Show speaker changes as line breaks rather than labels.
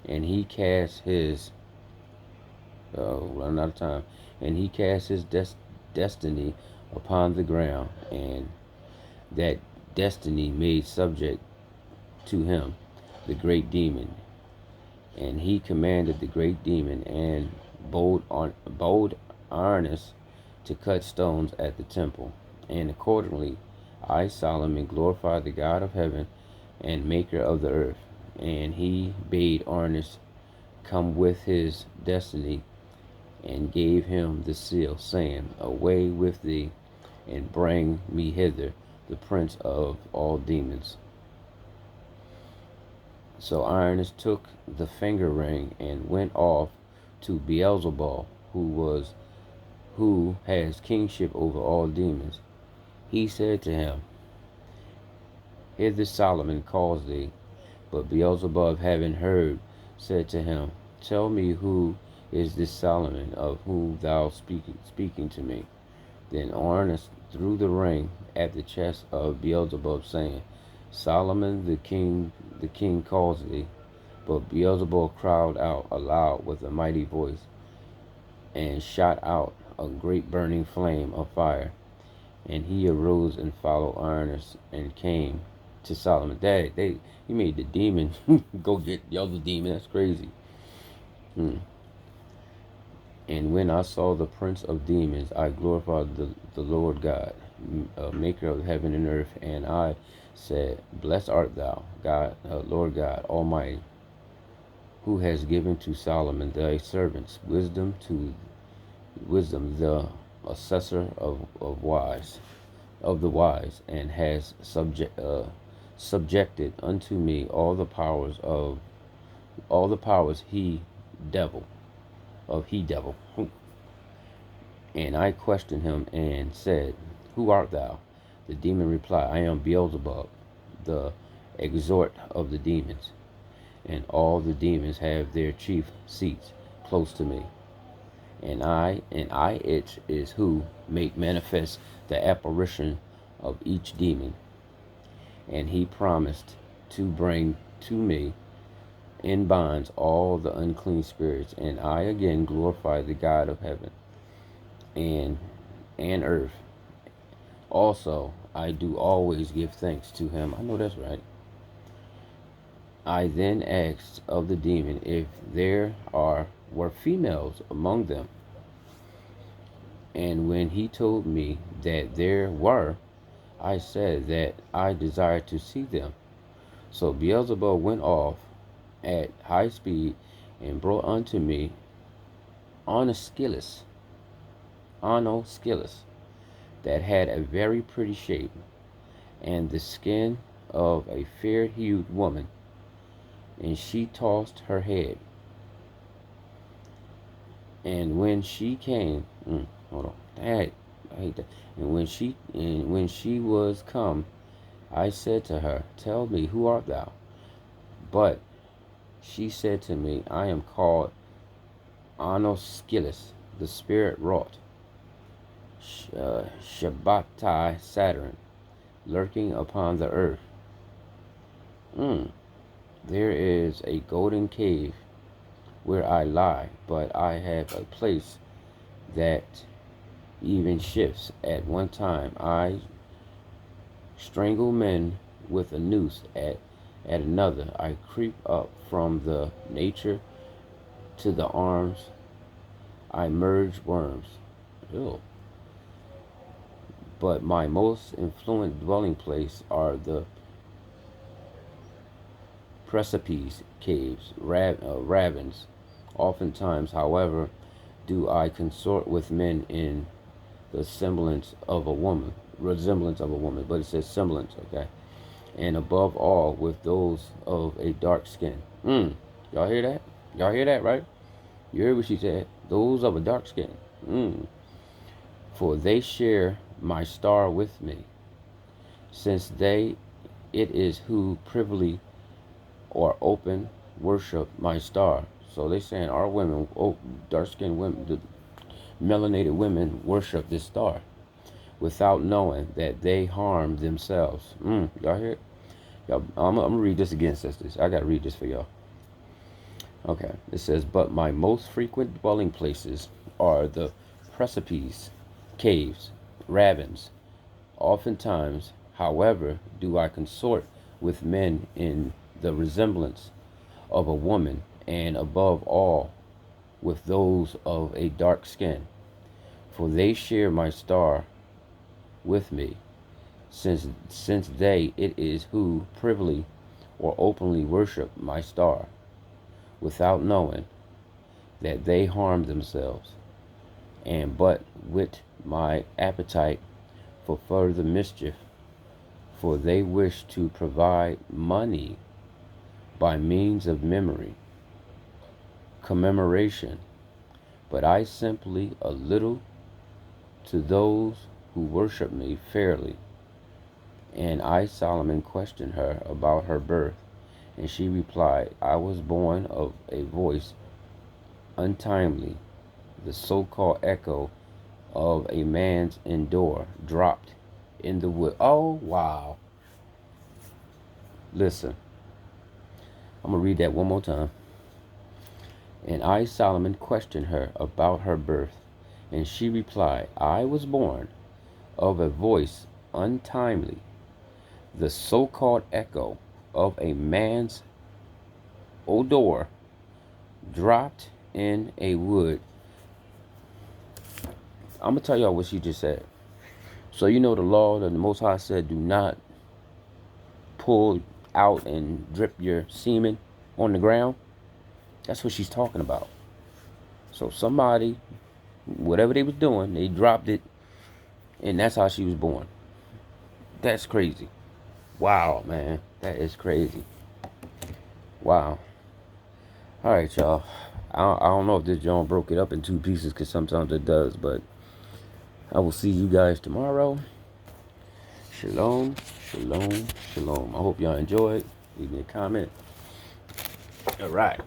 and he cast his run out of time, and he cast his destiny upon the ground, and that destiny made subject to him the great demon, and he commanded the great demon and bold Arnis to cut stones at the temple. And accordingly, I, Solomon, glorified the God of heaven and maker of the earth. And he bade Arnis come with his destiny and gave him the seal, saying, Away with thee, and bring me hither the prince of all demons. So Irenaeus took the finger ring and went off to Beelzebul, who has kingship over all demons. He said to him, Hither Solomon calls thee. But Beelzebub, having heard, said to him, Tell me, who is this Solomon of whom thou speaking to me? Then Irenaeus threw the ring at the chest of Beelzebub, saying, Solomon the king calls thee. But Beelzebub cried out aloud with a mighty voice, and shot out a great burning flame of fire. And he arose and followed Irenaeus and came to Solomon. He made the demon go get the other demon. That's crazy. And when I saw the prince of demons, I glorified the Lord God, maker of heaven and earth. And I said, Blessed art thou, God, Lord God Almighty, who has given to Solomon thy servants wisdom, the assessor of the wise, and has subjected unto me all the powers he devil. And I questioned him and said, Who art thou? The demon replied, I am Beelzebub, the exhort of the demons, and all the demons have their chief seats close to me. And it is who make manifest the apparition of each demon. And he promised to bring to me in bonds all the unclean spirits. And I again glorify the God of heaven and earth. Also, I do always give thanks to him. I know that's right. I then asked of the demon if there were females among them. And when he told me that there were, I said that I desired to see them. So Beelzebub went off at high speed and brought unto me Onoskilus, that had a very pretty shape, and the skin of a fair-hued woman, and she tossed her head. And when she came, hold on, I hate that. And when she was come, I said to her, Tell me, who art thou? But she said to me, I am called Onoskilus, the spirit wrought, Shabbatai Saturn, lurking upon the earth. There is a golden cave where I lie, but I have a place that even shifts. At one time I strangle men with a noose, at another I creep up from the nature to the arms, I merge worms. Ew. But my most influent dwelling place are the precipice caves, ravens. Oftentimes, however, do I consort with men in the resemblance of a woman, but it says semblance, okay? And above all, with those of a dark skin. Y'all hear that? Y'all hear that, right? You heard what she said. Those of a dark skin. For they share my star with me, since it is who privily or open worship my star. So they saying our women, dark-skinned women, the melanated women worship this star without knowing that they harm themselves. Y'all hear it? Y'all, I'm gonna read this again, sisters. I gotta read this for y'all. Okay, it says, but my most frequent dwelling places are the precipices, caves, ravines. Oftentimes, however, do I consort with men in the resemblance of a woman, and above all, with those of a dark skin, for they share my star with me, since they it is who privily or openly worship my star, without knowing that they harm themselves, and but with my appetite for further mischief, for they wish to provide money by means of memory, commemoration, but I simply a little to those who worship me fairly. And I, Solomon, questioned her about her birth, and she replied, I was born of a voice untimely, the so-called echo of a man's indoor dropped in the wood. Oh, wow. Listen, I'm going to read that one more time. And I, Solomon, questioned her about her birth, and she replied, I was born of a voice untimely, the so-called echo of a man's odor dropped in a wood. I'm going to tell y'all what she just said. So you know the law that the Most High said, do not pull out and drip your semen on the ground. That's what she's talking about. So somebody, whatever they was doing, they dropped it, and that's how she was born. That's crazy. Wow, man. That is crazy. Wow. All right, y'all. I don't know if this John broke it up in two pieces, because sometimes it does, but I will see you guys tomorrow. Shalom, shalom, shalom. I hope y'all enjoyed. Leave me a comment. All right.